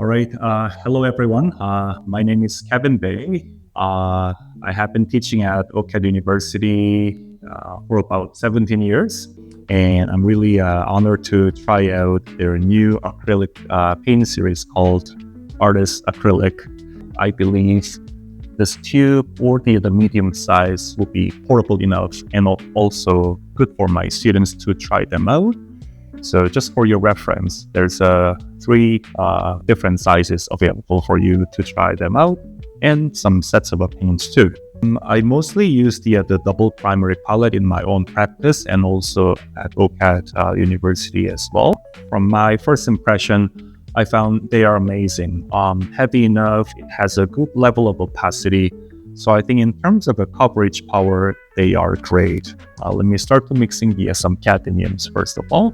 All right. Hello, everyone. My name is Kevin Bae. I have been teaching at OCAD University for about 17 years, and I'm really honored to try out their new acrylic paint series called Artists Acrylic. I believe this tube or the medium size will be portable enough and also good for my students to try them out. So just for your reference, there's three different sizes available for you to try them out, and some sets of paints too. I mostly use the double primary palette in my own practice and also at OCAD University as well. From my first impression, I found they are amazing. Heavy enough, it has a good level of opacity. So I think in terms of a coverage power, they are great. Let me start mixing some cadmiums first of all.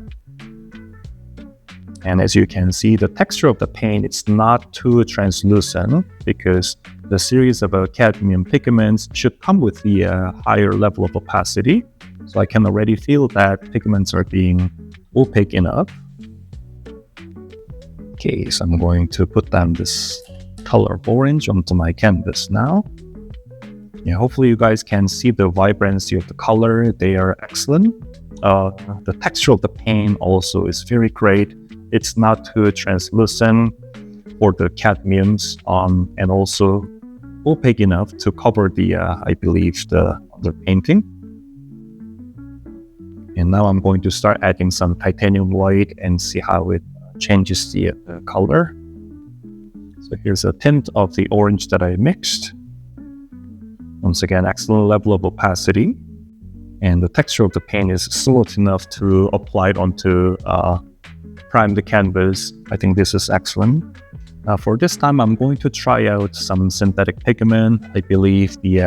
And as you can see, the texture of the paint, it's not too translucent because the series of cadmium pigments should come with the higher level of opacity. So I can already feel that pigments are being opaque enough. Okay, so I'm going to put down this color of orange onto my canvas now. Yeah, hopefully you guys can see the vibrancy of the color. They are excellent. The texture of the paint also is very great. It's not too translucent for the cadmiums, and also opaque enough to cover the, I believe, the underpainting. And now I'm going to start adding some titanium white and see how it changes the color. So here's a tint of the orange that I mixed. Once again, excellent level of opacity. And the texture of the paint is smooth enough to apply it onto prime the canvas. I think this is excellent. For this time, I'm going to try out some synthetic pigment. I believe the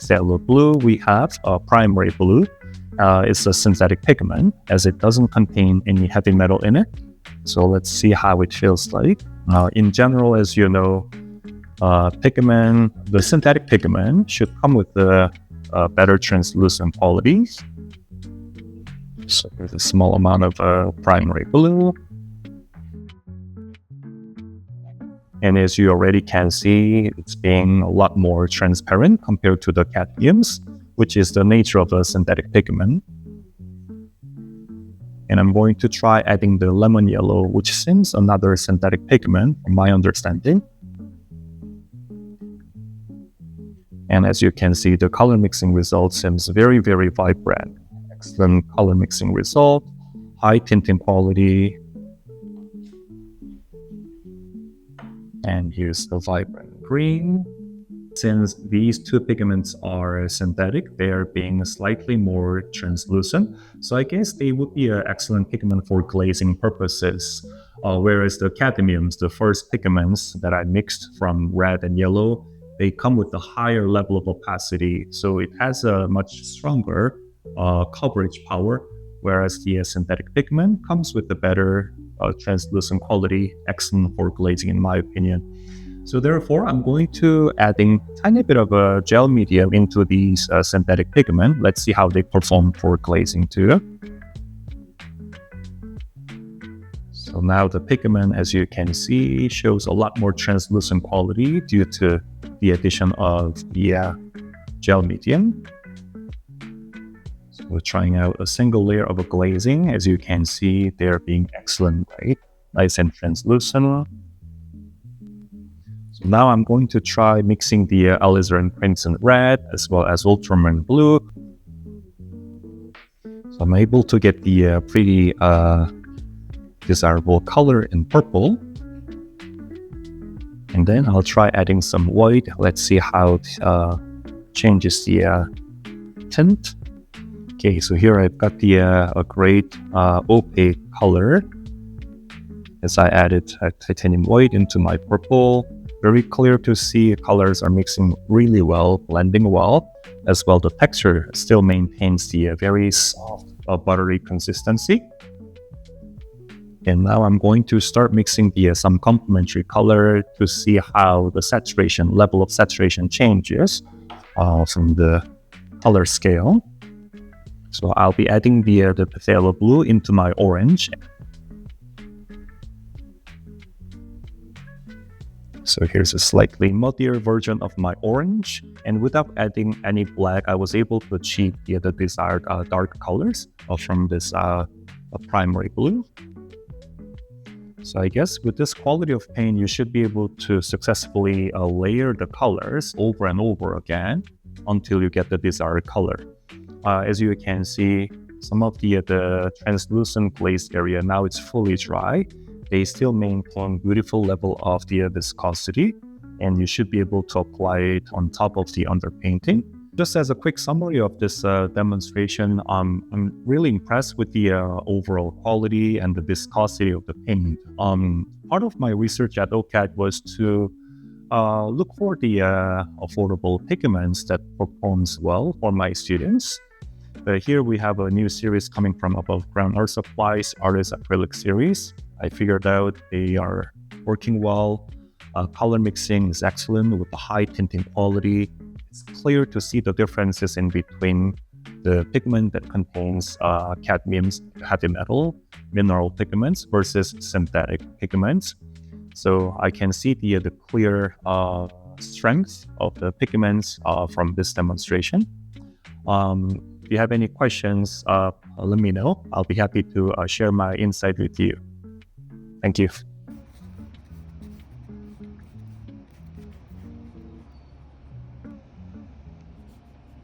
phthalo blue we have, primary blue, is a synthetic pigment as it doesn't contain any heavy metal in it. So let's see how it feels like. In general, as you know, the synthetic pigment should come with the better translucent qualities. So there's a small amount of primary blue. And as you already can see, it's being a lot more transparent compared to the cadmiums, which is the nature of a synthetic pigment. And I'm going to try adding the lemon yellow, which seems another synthetic pigment from my understanding. And as you can see, the color mixing result seems very, very vibrant. Excellent color mixing result, high tinting quality. And here's the vibrant green. Since these two pigments are synthetic, they are being slightly more translucent. So I guess they would be an excellent pigment for glazing purposes. Whereas the cadmiums, the first pigments that I mixed from red and yellow, they come with a higher level of opacity. So it has a much stronger coverage power, whereas the synthetic pigment comes with a better translucent quality, excellent for glazing in my opinion. So therefore, I'm going to adding tiny bit of a gel medium into these synthetic pigment. Let's see how they perform for glazing too. So now the pigment, as you can see, shows a lot more translucent quality due to the addition of the gel medium. So we're trying out a single layer of a glazing. As you can see, they're being excellent, right? Nice and translucent. So now I'm going to try mixing the Alizarin Crimson Red as well as Ultramarine Blue. So I'm able to get the pretty desirable color in purple. And then I'll try adding some white. Let's see how it changes the tint. Okay, so here I've got the a great opaque color as I added titanium white into my purple. Very clear to see colors are mixing really well, blending well, as well the texture still maintains the very soft, buttery consistency. And now I'm going to start mixing the some complementary color to see how the saturation, level of saturation changes from the color scale. So I'll be adding the phthalo blue into my orange. So here's a slightly muddier version of my orange, and without adding any black, I was able to achieve the desired dark colors from this primary blue. So I guess with this quality of paint, you should be able to successfully layer the colors over and over again until you get the desired color. As you can see, some of the translucent glaze area, now it's fully dry. They still maintain beautiful level of the viscosity, and you should be able to apply it on top of the underpainting. Just as a quick summary of this demonstration, I'm really impressed with the overall quality and the viscosity of the paint. Part of my research at OCAD was to look for the affordable pigments that performs well for my students. Here we have a new series coming from Above Ground Art Supply's Artists Acrylic series. I figured out they are working well. Color mixing is excellent with the high tinting quality. It's clear to see the differences in between the pigment that contains cadmium, heavy metal, mineral pigments versus synthetic pigments. So I can see the clear strength of the pigments from this demonstration. If you have any questions, let me know. I'll be happy to share my insight with you. Thank you.